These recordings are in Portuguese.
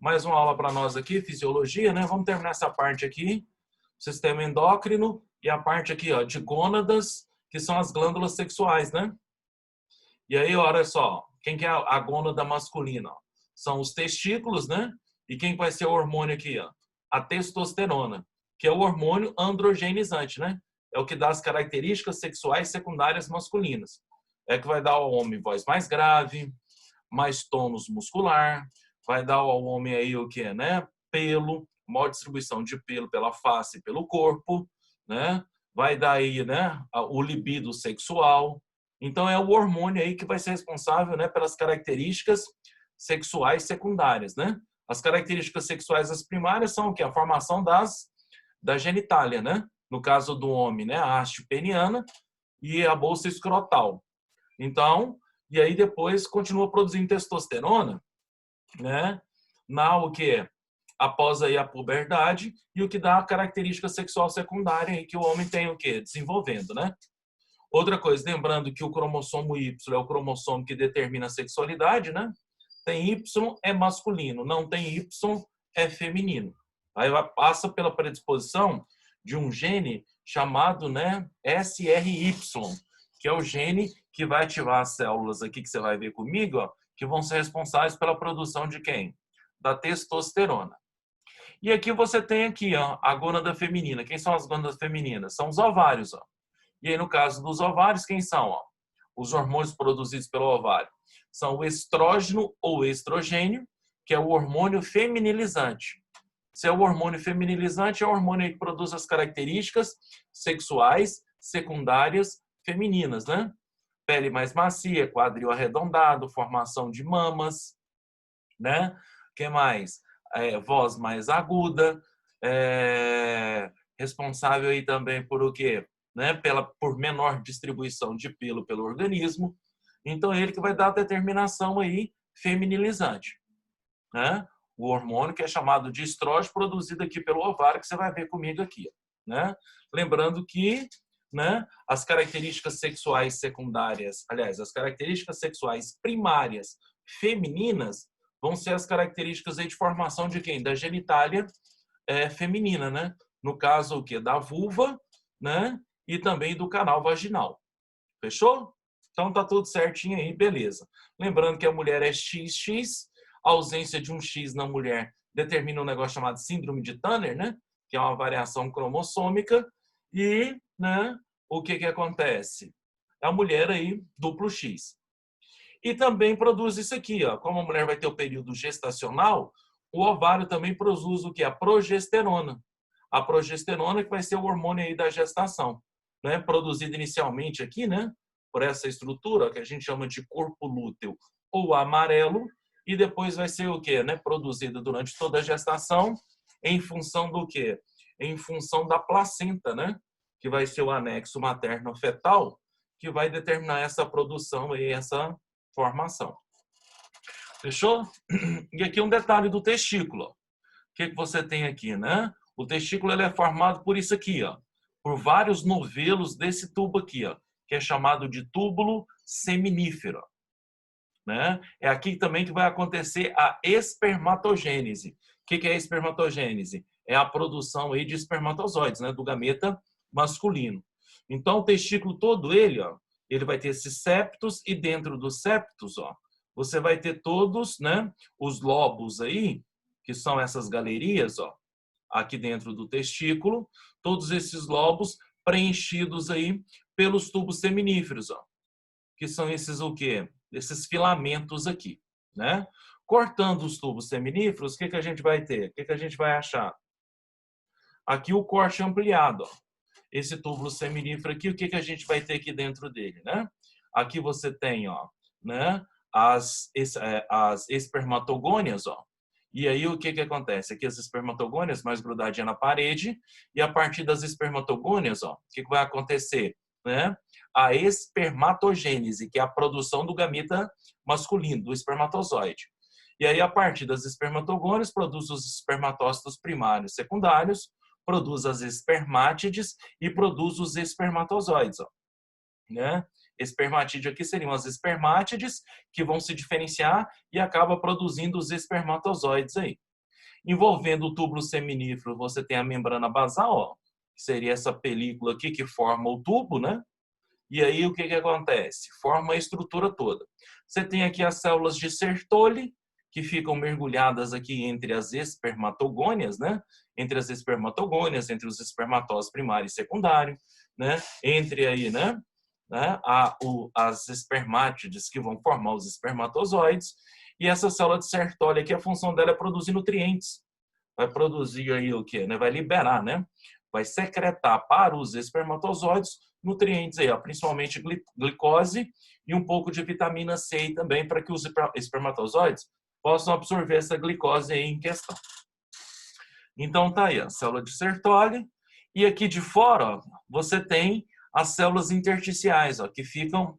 Mais uma aula para nós aqui, fisiologia, né? Vamos terminar essa parte aqui, sistema endócrino, e a parte aqui, ó, de gônadas, que são as glândulas sexuais, né? E aí, olha só, quem que é a gônada masculina? Ó? São os testículos, né? E quem vai ser o hormônio aqui, ó? A testosterona, que é o hormônio androgenizante, né? É o que dá as características sexuais secundárias masculinas. É que vai dar ao homem voz mais grave, mais tônus muscular, vai dar ao homem aí o que, né? Pelo, maior distribuição de pelo pela face e pelo corpo, né? Vai dar aí, né? O libido sexual. Então é o hormônio aí que vai ser responsável, né? Pelas características sexuais secundárias, né? As características sexuais as primárias são o que? A formação da genitália, né? No caso do homem, né? A haste peniana e a bolsa escrotal. Então, e aí depois continua produzindo testosterona, né? Na o que? Após aí a puberdade e o que dá a característica sexual secundária aí que o homem tem o que? Desenvolvendo, né? Outra coisa, lembrando que o cromossomo Y é o cromossomo que determina a sexualidade, né? Tem Y é masculino, não tem Y é feminino. Aí passa pela predisposição de um gene chamado, né, SRY, que é o gene que vai ativar as células aqui que você vai ver comigo, ó, que vão ser responsáveis pela produção de quem? Da testosterona. E aqui você tem aqui, ó, a gônada feminina. Quem são as gônadas femininas? São os ovários, ó. E aí no caso dos ovários, quem são, ó? Os hormônios produzidos pelo ovário são o estrógeno ou estrogênio, que é o hormônio feminilizante. Se é o hormônio feminilizante, é o hormônio que produz as características sexuais secundárias femininas, né? Pele mais macia, quadril arredondado, formação de mamas, né? O que mais? Voz mais aguda, responsável aí também por o quê? Né? Por menor distribuição de pelo pelo organismo. Então, ele que vai dar a determinação aí feminilizante, né? O hormônio que é chamado de estrógeno, produzido aqui pelo ovário, que você vai ver comigo aqui, né? Lembrando que, né, as características sexuais secundárias, aliás, as características sexuais primárias femininas vão ser as características aí de formação de quem? Da genitália feminina, né? No caso, o quê? Da vulva, né? E também do canal vaginal. Fechou? Então tá tudo certinho aí, beleza. Lembrando que a mulher é XX, a ausência de um X na mulher determina um negócio chamado síndrome de Turner, né? Que é uma variação cromossômica. E, né, o que que acontece? A mulher aí, duplo X. E também produz isso aqui, ó. Como a mulher vai ter o período gestacional, o ovário também produz o que? A progesterona. A progesterona que vai ser o hormônio aí da gestação, né? Produzido inicialmente aqui, né? Por essa estrutura que a gente chama de corpo lúteo ou amarelo, e depois vai ser o quê? Né? Produzido durante toda a gestação em função do quê? Em função da placenta, né? Que vai ser o anexo materno-fetal, que vai determinar essa produção e essa formação. Fechou? E aqui um detalhe do testículo. O que você tem aqui, né? O testículo ele é formado por isso aqui, ó, por vários novelos desse tubo aqui, ó, que é chamado de túbulo seminífero, né? É aqui também que vai acontecer a espermatogênese. O que é a espermatogênese? É a produção aí de espermatozoides, né, do gameta masculino. Então o testículo todo ele, ó, ele vai ter esses septos e dentro dos septos, ó, você vai ter todos, né, os lobos aí, que são essas galerias, ó, aqui dentro do testículo, todos esses lobos preenchidos aí pelos tubos seminíferos, ó, que são esses o quê? Esses filamentos aqui, né? Cortando os tubos seminíferos, o que que a gente vai ter? O que que a gente vai achar? Aqui o corte ampliado, ó. Esse túbulo seminífero aqui, o que que a gente vai ter aqui dentro dele, né? Aqui você tem, ó, né, as espermatogônias, ó. E aí o que que acontece? Aqui as espermatogônias mais grudadinhas na parede, e a partir das espermatogônias, ó, o que que vai acontecer, né? A espermatogênese, que é a produção do gameta masculino, do espermatozoide. E aí a partir das espermatogônias produz os espermatócitos primários e secundários, produz as espermátides e produz os espermatozoides, ó, né? Espermatídeo aqui seriam as espermátides que vão se diferenciar e acaba produzindo os espermatozoides aí, Envolvendo o túbulo seminífero, você tem a membrana basal, ó, que seria essa película aqui que forma o tubo, né? E aí o que acontece? Forma a estrutura toda. Você tem aqui as células de Sertoli, que ficam mergulhadas aqui entre as espermatogônias, né? Entre as espermatogônias, entre os espermatócitos primário e secundário, né? Entre aí, né? As espermátides que vão formar os espermatozoides. E essa célula de Sertoli aqui, a função dela é produzir nutrientes. Vai produzir aí o quê? Né? Vai liberar, né? Vai secretar para os espermatozoides nutrientes aí, ó, principalmente glicose e um pouco de vitamina C também para que os espermatozoides possam absorver essa glicose aí em questão. Então tá aí a célula de Sertoli e aqui de fora ó, você tem as células intersticiais, ó, que ficam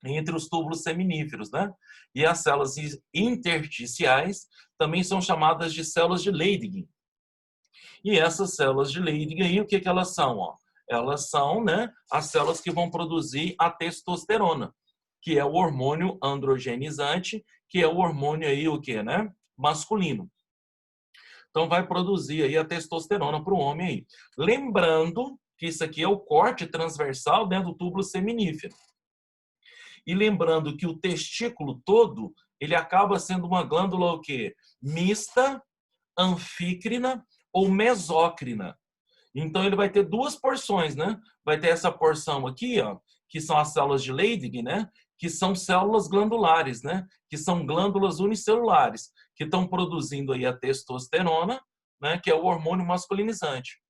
entre os túbulos seminíferos, né? E as células intersticiais também são chamadas de células de Leydig. E essas células de Leydig aí, o que elas são? Ó? Elas são, né, as células que vão produzir a testosterona, que é o hormônio androgenizante, que é o hormônio aí, o que, né? Masculino. Então vai produzir aí a testosterona para o homem aí. Lembrando que isso aqui é o corte transversal dentro do túbulo seminífero. E lembrando que o testículo todo, ele acaba sendo uma glândula o quê? Mista, anfícrina ou mesócrina. Então ele vai ter duas porções, né? Vai ter essa porção aqui, ó, que são as células de Leydig, né? Que são células glandulares, né? Que são glândulas unicelulares, que estão produzindo aí a testosterona, né? Que é o hormônio masculinizante.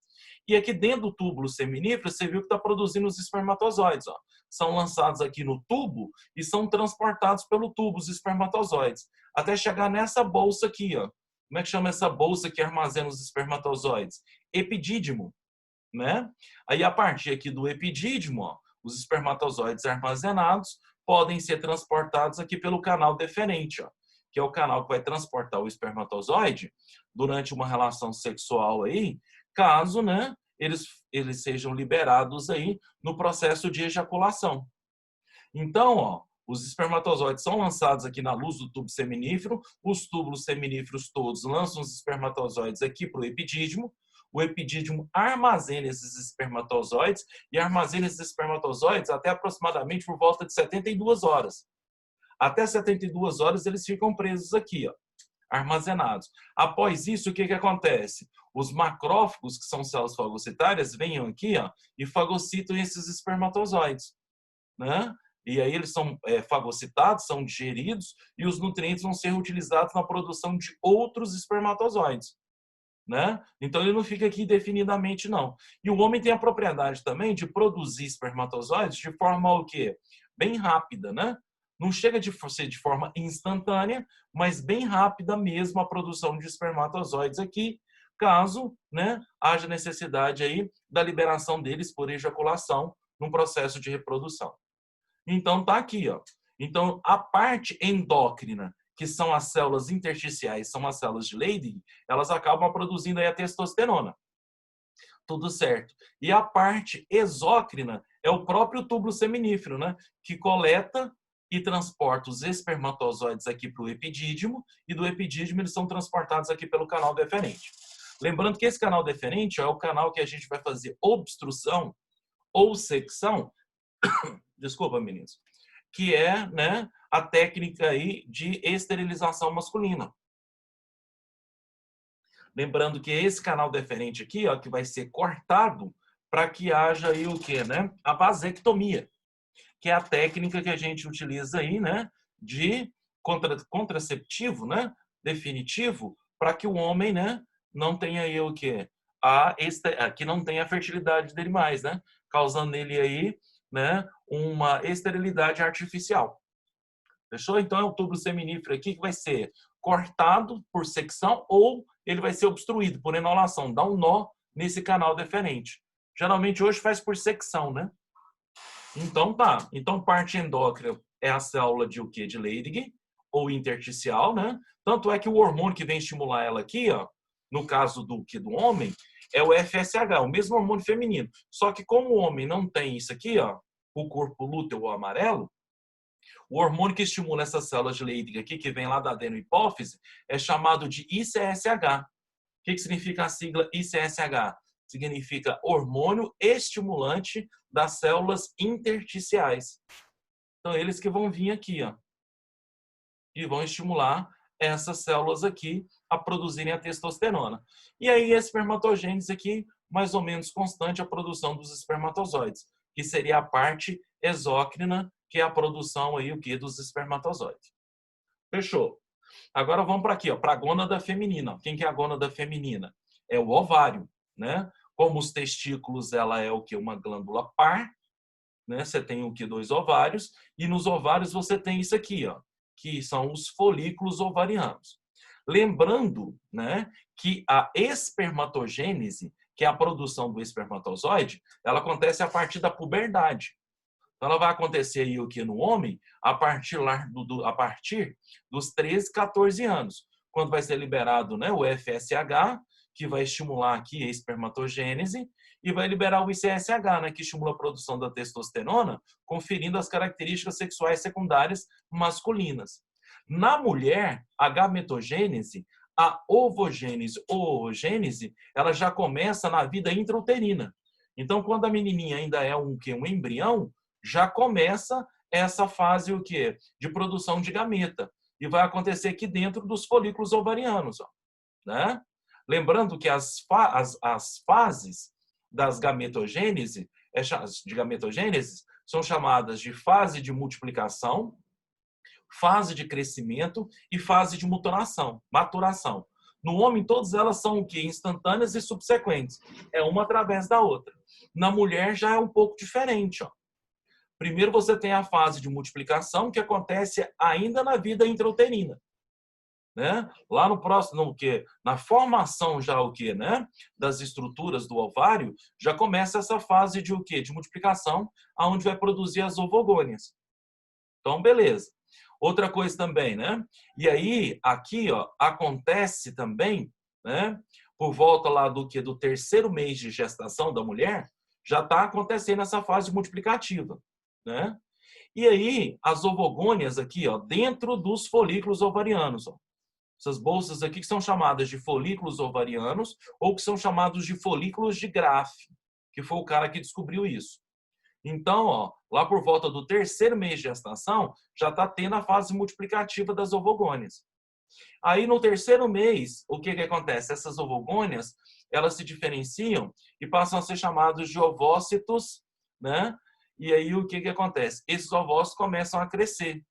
E aqui dentro do túbulo seminífero, você viu que está produzindo os espermatozoides, ó. São lançados aqui no tubo e são transportados pelo tubo, os espermatozoides, até chegar nessa bolsa aqui, ó. Como é que chama essa bolsa que armazena os espermatozoides? Epidídimo, né? Aí, a partir aqui do epidídimo, ó, os espermatozoides armazenados podem ser transportados aqui pelo canal deferente, ó, que é o canal que vai transportar o espermatozoide durante uma relação sexual aí, caso, né, eles sejam liberados aí no processo de ejaculação. Então, ó, os espermatozoides são lançados aqui na luz do tubo seminífero, os túbulos seminíferos todos lançam os espermatozoides aqui para o epidídimo armazena esses espermatozoides e armazena esses espermatozoides até aproximadamente por volta de 72 horas. Até 72 horas eles ficam presos aqui, ó, armazenados. Após isso, o que acontece? Os macrófagos, que são células fagocitárias, vêm aqui, ó, e fagocitam esses espermatozoides, né? E aí eles são fagocitados, são digeridos e os nutrientes vão ser utilizados na produção de outros espermatozoides, né? Então ele não fica aqui indefinidamente, não. E o homem tem a propriedade também de produzir espermatozoides de forma o quê? Bem rápida, né? Não chega de ser de forma instantânea, mas bem rápida mesmo a produção de espermatozoides aqui, caso, né, haja necessidade aí da liberação deles por ejaculação num processo de reprodução. Então tá aqui, ó. Então a parte endócrina, que são as células intersticiais, são as células de Leydig, elas acabam produzindo aí a testosterona. Tudo certo. E a parte exócrina é o próprio túbulo seminífero, né, que coleta e transporta os espermatozoides aqui para o epidídimo e do epidídimo eles são transportados aqui pelo canal deferente. Lembrando que esse canal deferente é o canal que a gente vai fazer obstrução ou secção, desculpa, meninos, que é, né, a técnica aí de esterilização masculina. Lembrando que esse canal deferente aqui, ó, que vai ser cortado para que haja aí o quê, né? A vasectomia, que é a técnica que a gente utiliza aí, né, de contraceptivo, né, definitivo, para que o homem, né, não tenha aí o quê? Que não tenha a fertilidade dele mais, né? Causando nele aí, né, uma esterilidade artificial. Fechou? Então é o túbulo seminífero aqui que vai ser cortado por secção ou ele vai ser obstruído por enolação, dá um nó nesse canal deferente. Geralmente hoje faz por secção, né? Então tá. Então parte endócrina é a célula de o quê? De Leydig ou intersticial, né? Tanto é que o hormônio que vem estimular ela aqui, ó, no caso do homem, é o FSH, o mesmo hormônio feminino. Só que como o homem não tem isso aqui, ó, o corpo lúteo ou amarelo, o hormônio que estimula essas células de Leydig aqui, que vem lá da adenohipófise, é chamado de ICSH, que significa a sigla ICSH? Significa hormônio estimulante das células intersticiais. Então, eles que vão vir aqui, ó, e vão estimular essas células aqui a produzirem a testosterona. E aí, a espermatogênese aqui, mais ou menos constante a produção dos espermatozoides, que seria a parte exócrina, que é a produção aí, o que, dos espermatozoides. Fechou. Agora vamos para aqui, para a gônada feminina. Quem que é a gônada feminina? É o ovário, né? Como os testículos, ela é o que? Uma glândula par, né? Você tem o que? 2 ovários, e nos ovários você tem isso aqui, ó, que são os folículos ovarianos. Lembrando, né, que a espermatogênese, que é a produção do espermatozoide, ela acontece a partir da puberdade. Então, ela vai acontecer aí o que no homem a partir dos 13, 14 anos, quando vai ser liberado, né, o FSH, que vai estimular aqui a espermatogênese, e vai liberar o ICSH, né, que estimula a produção da testosterona, conferindo as características sexuais secundárias masculinas. Na mulher, a gametogênese, a ovogênese ou oogênese, ela já começa na vida intrauterina. Então, quando a menininha ainda é um embrião, já começa essa fase o quê? De produção de gameta. E vai acontecer aqui dentro dos folículos ovarianos. Ó, né? Lembrando que as fases das gametogênese, são chamadas de fase de multiplicação, fase de crescimento e fase de maturação. No homem, todas elas são o quê? Instantâneas e subsequentes. É uma através da outra. Na mulher já é um pouco diferente. Ó. Primeiro você tem a fase de multiplicação, que acontece ainda na vida intrauterina. Né? Lá no próximo, na formação já o quê, né? Das estruturas do ovário, já começa essa fase de o quê? De multiplicação, aonde vai produzir as ovogônias. Então, beleza. Outra coisa também, né? E aí, aqui, ó, acontece também, né? Por volta lá do 3º mês de gestação da mulher, já está acontecendo essa fase multiplicativa, né? E aí, as ovogônias aqui, ó, dentro dos folículos ovarianos, ó. Essas bolsas aqui que são chamadas de folículos ovarianos ou que são chamados de folículos de Graaf, que foi o cara que descobriu isso. Então, ó, lá por volta do 3º mês de gestação, já está tendo a fase multiplicativa das ovogônias. Aí, no 3º mês, o que acontece? Essas ovogônias, elas se diferenciam e passam a ser chamados de ovócitos, né? E aí, o que acontece? Esses ovócitos começam a crescer.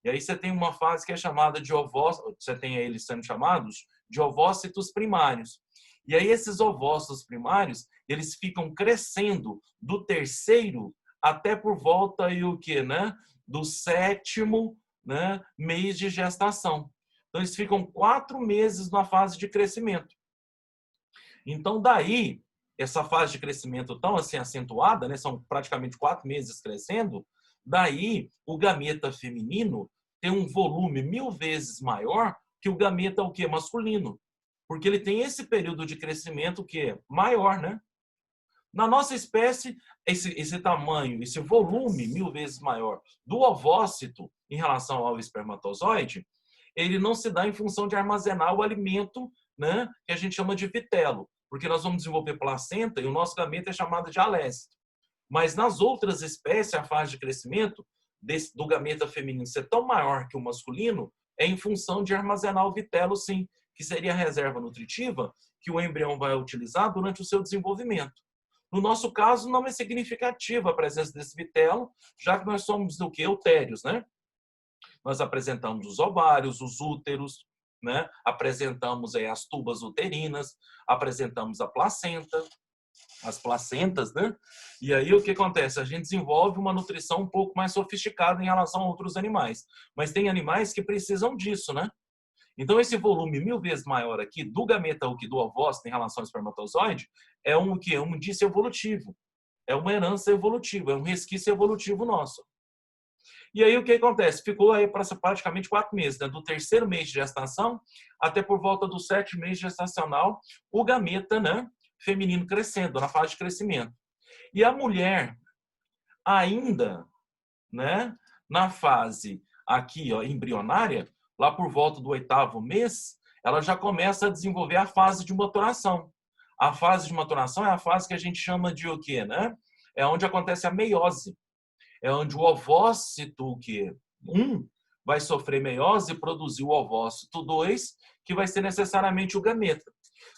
E aí você tem uma fase que é chamada de ovócitos, você tem eles sendo chamados de ovócitos primários. E aí esses ovócitos primários, eles ficam crescendo do 3º até por volta aí o quê, né? Do 7º, né, mês de gestação. Então eles ficam 4 meses na fase de crescimento. Então daí, essa fase de crescimento tão assim acentuada, né, são praticamente 4 meses crescendo, daí, o gameta feminino tem um volume 1000 vezes maior que o gameta o quê? Masculino. Porque ele tem esse período de crescimento que é maior, né? Na nossa espécie, esse tamanho, esse volume 1000 vezes maior do ovócito em relação ao espermatozoide, ele não se dá em função de armazenar o alimento, né, que a gente chama de vitelo. Porque nós vamos desenvolver placenta e o nosso gameta é chamado de alécito. Mas nas outras espécies, a fase de crescimento do gameta feminino ser tão maior que o masculino é em função de armazenar o vitelo, sim, que seria a reserva nutritiva que o embrião vai utilizar durante o seu desenvolvimento. No nosso caso, não é significativa a presença desse vitelo, já que nós somos do que? Eutérios, né? Nós apresentamos os ovários, os úteros, né? Apresentamos aí as tubas uterinas, apresentamos a placenta, as placentas, né? E aí o que acontece? A gente desenvolve uma nutrição um pouco mais sofisticada em relação a outros animais. Mas tem animais que precisam disso, né? Então esse volume 1000 vezes maior aqui do gameta do ovócito em relação ao espermatozoide é um indício evolutivo. É uma herança evolutiva, é um resquício evolutivo nosso. E aí o que acontece? Ficou aí para praticamente 4 meses, né? Do 3º mês de gestação até por volta do 7º mês gestacional, o gameta, né, feminino crescendo, na fase de crescimento. E a mulher ainda, né, na fase aqui, ó, embrionária, lá por volta do 8º mês, ela já começa a desenvolver a fase de maturação. A fase de maturação é a fase que a gente chama de o quê, né? É onde acontece a meiose. É onde o ovócito, o quê? 1 vai sofrer meiose e produzir o ovócito 2, que vai ser necessariamente o gameta.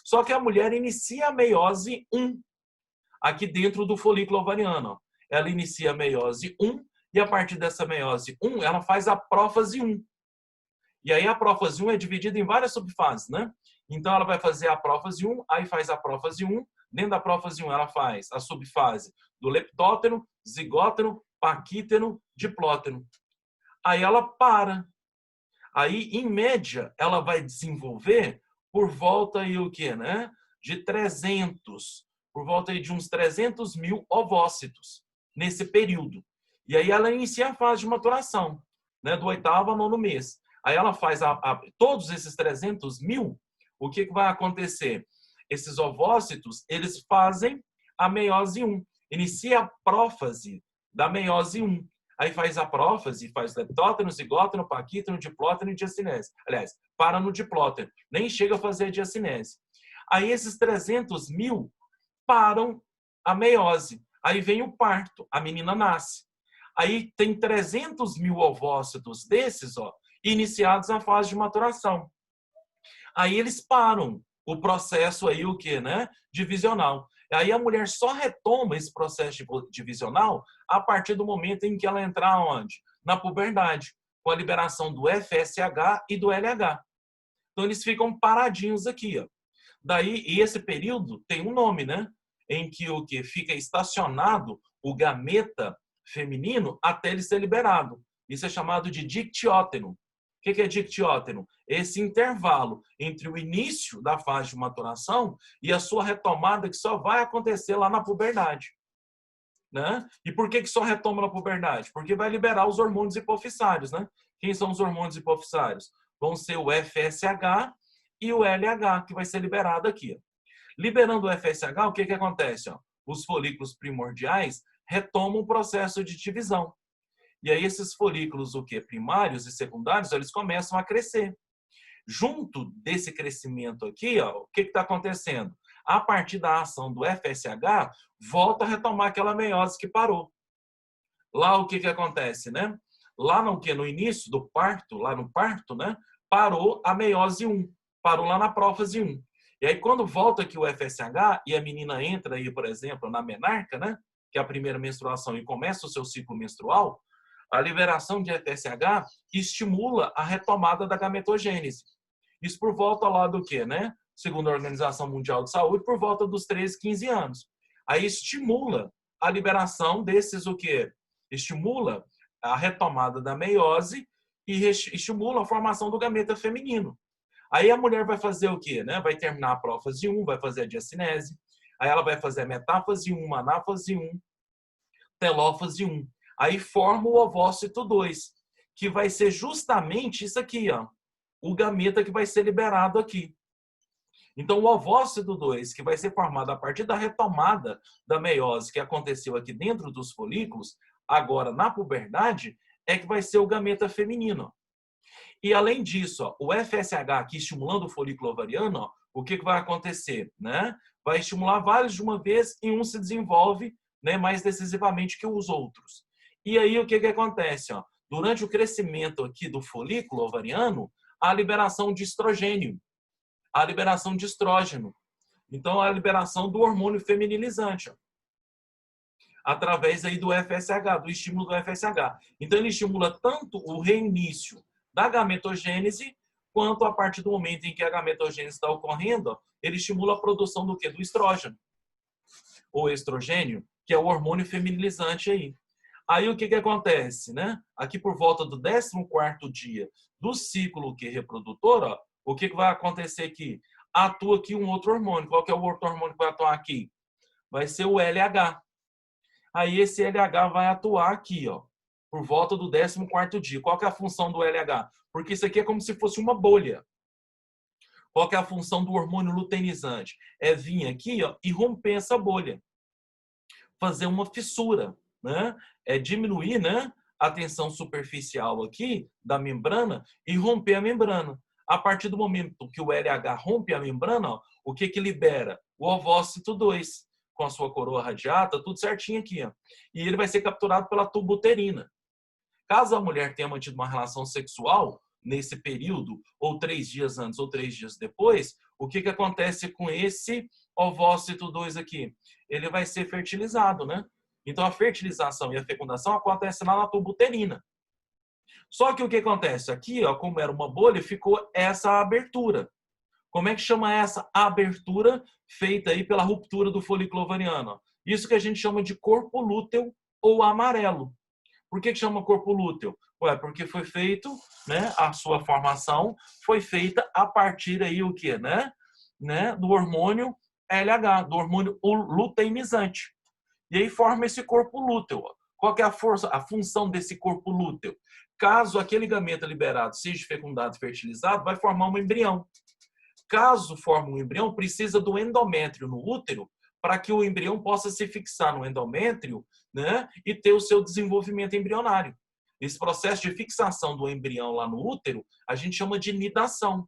Só que a mulher inicia a meiose 1, aqui dentro do folículo ovariano. Ela inicia a meiose 1 e a partir dessa meiose 1, ela faz a prófase 1. E aí a prófase 1 é dividida em várias subfases, né? Então ela vai fazer a prófase 1, aí faz a prófase 1. Dentro da prófase 1 ela faz a subfase do leptóteno, zigóteno, paquíteno, diplóteno. Aí ela para. Aí, em média, ela vai desenvolver por volta aí o quê, né? Por volta aí de uns 300 mil ovócitos nesse período. E aí ela inicia a fase de maturação, né? Do 8º ao 9º mês. Aí ela faz todos esses 300 mil, o que vai acontecer? Esses ovócitos, eles fazem a meiose 1. Inicia a prófase da meiose 1. Aí faz a prófase, faz leptóteno, zigóteno, paquíteno, diplóteno e diacinese. Aliás, para no diplóteno. Nem chega a fazer a diacinese. Aí esses 300 mil param a meiose. Aí vem o parto, a menina nasce. Aí tem 300 mil ovócitos desses, ó, iniciados na fase de maturação. Aí eles param o processo aí, o quê, né? Divisional. Aí a mulher só retoma esse processo divisional a partir do momento em que ela entrar onde? Na puberdade, com a liberação do FSH e do LH. Então eles ficam paradinhos aqui, ó. Daí, e esse período tem um nome, né? Em que o que fica estacionado o gameta feminino até ele ser liberado. Isso é chamado de dictióteno. O que é dictióteno? Esse intervalo entre o início da fase de maturação e a sua retomada, que só vai acontecer lá na puberdade. Né? E por que só retoma na puberdade? Porque vai liberar os hormônios hipofissários. Né? Quem são os hormônios hipofissários? Vão ser o FSH e o LH, que vai ser liberado aqui. Liberando o FSH, o que acontece? Os folículos primordiais retomam o processo de divisão. E aí esses folículos, o quê? Primários e secundários, eles começam a crescer. Junto desse crescimento aqui, ó, o que está acontecendo? A partir da ação do FSH, volta a retomar aquela meiose que parou. Lá o que acontece, né? Lá no início do parto, lá no parto, né? Parou a meiose 1, parou lá na prófase 1. E aí quando volta aqui o FSH e a menina entra aí, por exemplo, na menarca, né? Que é a primeira menstruação e começa o seu ciclo menstrual, a liberação de FSH estimula a retomada da gametogênese. Isso por volta lá do quê, né? Segundo a Organização Mundial de Saúde, por volta dos 13, 15 anos. Aí estimula a liberação desses o quê? Estimula a retomada da meiose e estimula a formação do gameta feminino. Aí a mulher vai fazer o quê, né? Vai terminar a prófase 1, vai fazer a diacinese, aí ela vai fazer a metáfase 1, anáfase 1, telófase 1. Aí forma o ovócito 2, que vai ser justamente isso aqui, ó, o gameta que vai ser liberado aqui. Então, o ovócito 2, que vai ser formado a partir da retomada da meiose que aconteceu aqui dentro dos folículos, agora na puberdade, é que vai ser o gameta feminino. E, além disso, ó, o FSH aqui estimulando o folículo ovariano, ó, o que vai acontecer? Né? Vai estimular vários de uma vez e um se desenvolve, né, mais decisivamente que os outros. E aí, o que acontece? Ó? Durante o crescimento aqui do folículo ovariano, a liberação de estrogênio, a liberação de estrógeno. Então, a liberação do hormônio feminilizante, ó, através aí do FSH, do estímulo do FSH. Então, ele estimula tanto o reinício da gametogênese, quanto a partir do momento em que a gametogênese está ocorrendo, ó, ele estimula a produção do quê? Do estrógeno, ou estrogênio, que é o hormônio feminilizante aí. Aí o que acontece, né? Aqui por volta do 14º dia do ciclo reprodutor, ó, o que vai acontecer aqui? Atua aqui um outro hormônio. Qual que é o outro hormônio que vai atuar aqui? Vai ser o LH. Aí esse LH vai atuar aqui, ó, por volta do 14º dia. Qual que é a função do LH? Porque isso aqui é como se fosse uma bolha. Qual que é a função do hormônio luteinizante? É vir aqui, ó, e romper essa bolha. Fazer uma fissura, né? É diminuir, né, a tensão superficial aqui da membrana e romper a membrana. A partir do momento que o LH rompe a membrana, ó, o que libera? O ovócito 2, com a sua coroa radiata, tudo certinho aqui. Ó. E ele vai ser capturado pela tuba uterina. Caso a mulher tenha mantido uma relação sexual nesse período, ou 3 dias antes ou 3 dias depois, o que acontece com esse ovócito 2 aqui? Ele vai ser fertilizado, né? Então, a fertilização e a fecundação acontecem lá na tuba uterina. Só que o que acontece? Aqui, ó, como era uma bolha, ficou essa abertura. Como é que chama essa abertura feita aí pela ruptura do folículo ovariano? Isso que a gente chama de corpo lúteo ou amarelo. Por que chama corpo lúteo? Ué, porque foi feito, né, a sua formação foi feita a partir aí o quê, né? Do hormônio LH, do hormônio luteinizante. E aí forma esse corpo lúteo. Qual que é a função desse corpo lúteo? Caso aquele gameta liberado seja fecundado e fertilizado, vai formar um embrião. Caso forme um embrião, precisa do endométrio no útero para que o embrião possa se fixar no endométrio, né, e ter o seu desenvolvimento embrionário. Esse processo de fixação do embrião lá no útero, a gente chama de nidação.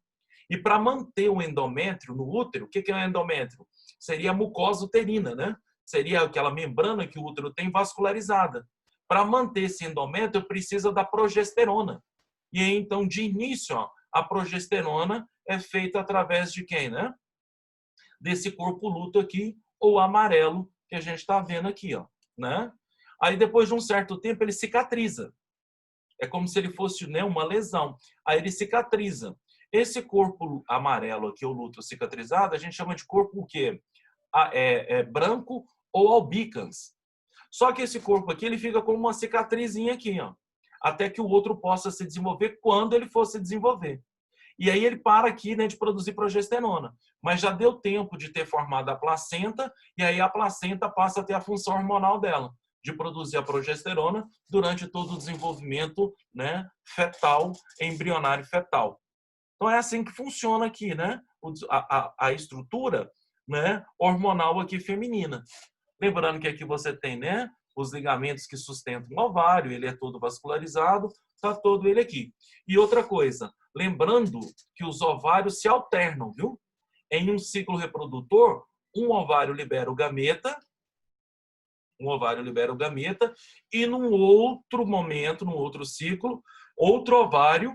E para manter o endométrio no útero, o que é o endométrio? Seria a mucosa uterina, né? Seria aquela membrana que o útero tem vascularizada. Para manter esse endométrio, precisa da progesterona. E aí, então, de início, ó, a progesterona é feita através de quem, né? Desse corpo lúteo aqui, ou amarelo, que a gente está vendo aqui, ó, né? Aí, depois de um certo tempo, ele cicatriza. É como se ele fosse, né, uma lesão. Aí ele cicatriza. Esse corpo amarelo aqui, o lúteo cicatrizado, a gente chama de corpo o quê? Branco ou albicans. Só que esse corpo aqui, ele fica com uma cicatrizinha aqui, ó, até que o outro possa se desenvolver quando ele for se desenvolver. E aí ele para aqui, né, de produzir progesterona. Mas já deu tempo de ter formado a placenta, e aí a placenta passa a ter a função hormonal dela, de produzir a progesterona durante todo o desenvolvimento, né, fetal, embrionário fetal. Então é assim que funciona aqui, né, a estrutura, né, hormonal aqui feminina. Lembrando que aqui você tem, né, os ligamentos que sustentam o ovário, ele é todo vascularizado, está todo ele aqui. E outra coisa, lembrando que os ovários se alternam, viu? Em um ciclo reprodutor, um ovário libera o gameta, e num outro momento, num outro ciclo, outro ovário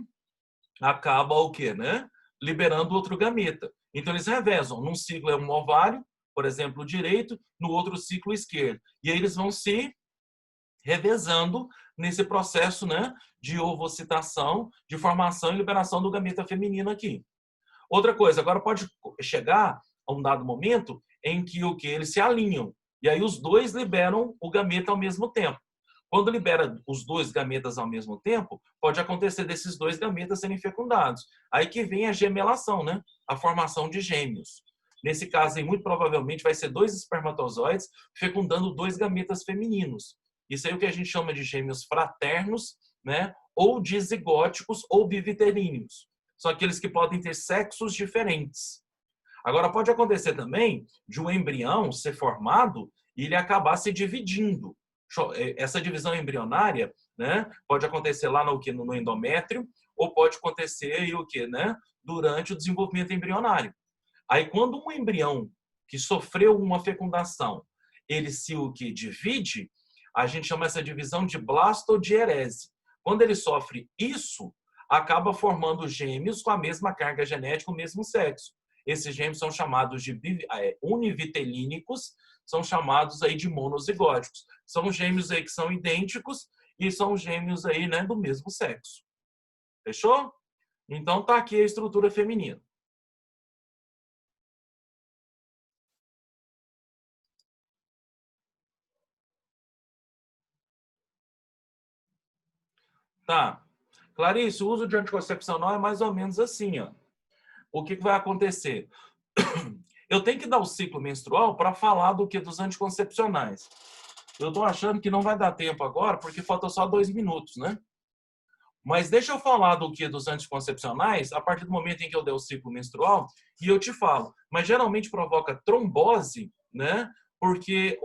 acaba o quê, né? Liberando outro gameta. Então eles revezam. Num ciclo é um ovário, por exemplo, direito, no outro ciclo esquerdo. E aí eles vão se revezando nesse processo, né, de ovocitação, de formação e liberação do gameta feminino aqui. Outra coisa, agora pode chegar a um dado momento em que o que eles se alinham. E aí os dois liberam o gameta ao mesmo tempo. Quando libera os dois gametas ao mesmo tempo, pode acontecer desses dois gametas serem fecundados. Aí que vem a gemelação, né? A formação de gêmeos. Nesse caso, aí, muito provavelmente, vai ser 2 espermatozoides fecundando 2 gametas femininos. Isso aí é o que a gente chama de gêmeos fraternos, né? Ou dizigóticos ou biviteríneos. São aqueles que podem ter sexos diferentes. Agora, pode acontecer também de um embrião ser formado e ele acabar se dividindo. Essa divisão embrionária, né, pode acontecer lá no endométrio ou pode acontecer aí, o quê, né, durante o desenvolvimento embrionário. Aí, quando um embrião que sofreu uma fecundação, ele se o que divide, a gente chama essa divisão de blastodiérese. Quando ele sofre isso, acaba formando gêmeos com a mesma carga genética, o mesmo sexo. Esses gêmeos são chamados de univitelínicos, são chamados aí de monozigóticos. São gêmeos aí que são idênticos e são gêmeos aí, né, do mesmo sexo. Fechou? Então tá aqui a estrutura feminina. Tá. Clarice, o uso de anticoncepção não é mais ou menos assim, ó. O que vai acontecer? Eu tenho que dar o ciclo menstrual para falar do que dos anticoncepcionais. Eu estou achando que não vai dar tempo agora, porque falta só 2 minutos, né? Mas deixa eu falar do que dos anticoncepcionais a partir do momento em que eu der o ciclo menstrual e eu te falo. Mas geralmente provoca trombose, né? Porque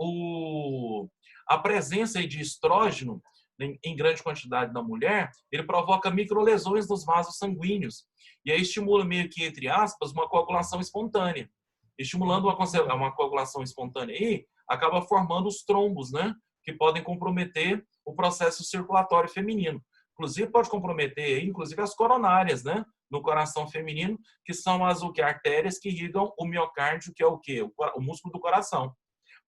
a presença aí de estrógeno em grande quantidade na mulher, ele provoca microlesões nos vasos sanguíneos. E aí estimula meio que, entre aspas, uma coagulação espontânea. Estimulando uma coagulação espontânea aí, acaba formando os trombos, né? Que podem comprometer o processo circulatório feminino. Inclusive, pode comprometer, inclusive, as coronárias, né? No coração feminino, que são as artérias que irrigam o miocárdio, que é o quê? O músculo do coração.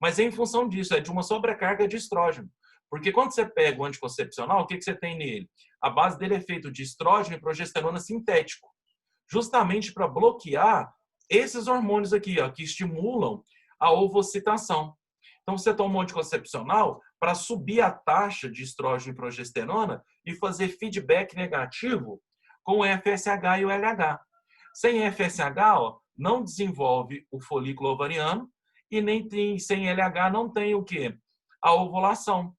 Mas é em função disso, é de uma sobrecarga de estrógeno. Porque quando você pega o anticoncepcional, o que você tem nele? A base dele é feita de estrógeno e progesterona sintético, justamente para bloquear esses hormônios aqui, ó, que estimulam a ovocitação. Então, você toma um anticoncepcional para subir a taxa de estrógeno e progesterona e fazer feedback negativo com o FSH e o LH. Sem FSH, ó, não desenvolve o folículo ovariano e nem tem, sem LH não tem o quê? A ovulação.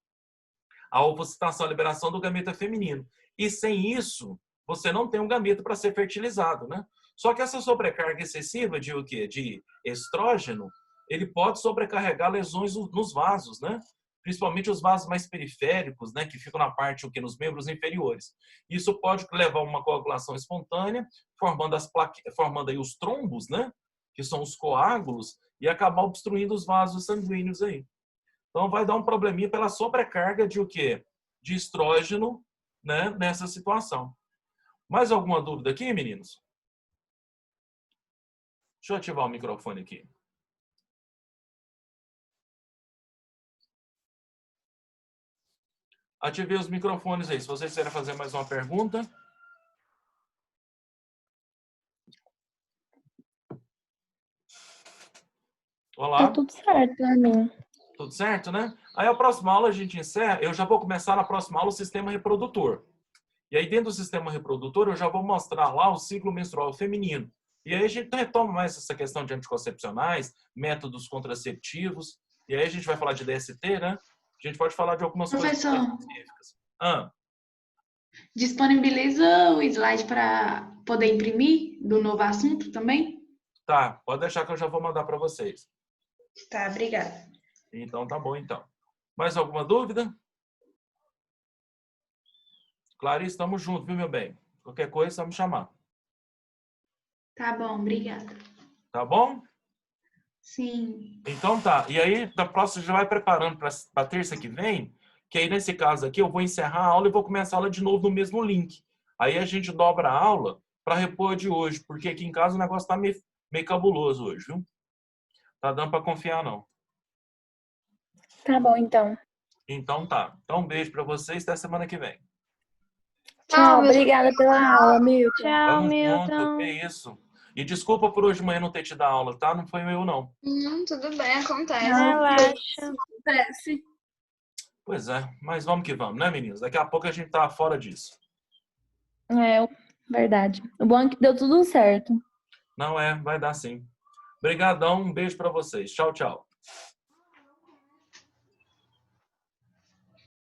A ovocitação, a liberação do gameta feminino. E sem isso, você não tem um gameta para ser fertilizado, né? Só que essa sobrecarga excessiva de o quê? De estrógeno, ele pode sobrecarregar lesões nos vasos, né? Principalmente os vasos mais periféricos, né, que ficam na parte o quê? Nos membros inferiores. Isso pode levar a uma coagulação espontânea, formando aí os trombos, né, que são os coágulos, e acabar obstruindo os vasos sanguíneos aí. Então vai dar um probleminha pela sobrecarga de o quê? De estrógeno, né, nessa situação. Mais alguma dúvida aqui, meninos? Deixa eu ativar o microfone aqui. Ativei os microfones aí. Se vocês quiserem fazer mais uma pergunta. Olá. Tá tudo certo pra mim. Tudo certo, né? Aí a próxima aula a gente encerra. Eu já vou começar na próxima aula o sistema reprodutor. E aí dentro do sistema reprodutor eu já vou mostrar lá o ciclo menstrual feminino. E aí a gente retoma mais essa questão de anticoncepcionais, métodos contraceptivos. E aí a gente vai falar de DST, né? A gente pode falar de algumas coisas específicas. Disponibiliza o slide para poder imprimir do novo assunto também? Tá, pode deixar que eu já vou mandar para vocês. Tá, obrigada. Então tá bom, então. Mais alguma dúvida? Clarice, estamos juntos, viu, meu bem? Qualquer coisa, só me chamar. Tá bom, obrigada. Tá bom? Sim. Então tá. E aí, da próxima, já vai preparando para terça que vem, que aí nesse caso aqui eu vou encerrar a aula e vou começar a aula de novo no mesmo link. Aí a gente dobra a aula para repor a de hoje, porque aqui em casa o negócio tá meio cabuloso hoje, viu? Tá dando para confiar, não. Tá bom, então. Então tá. Então um beijo para vocês, até semana que vem. Tchau, obrigada pela aula, Milton. Tchau, Tamo junto, Milton. que isso. E desculpa por hoje de manhã não ter te dado aula, tá? Não foi eu, não. Tudo bem, acontece. Relaxa. Acontece. Pois é, mas vamos que vamos, né, meninos? Daqui a pouco a gente tá fora disso. É, verdade. O bom é que deu tudo certo. Não é, vai dar sim. Obrigadão, um beijo para vocês. Tchau, tchau.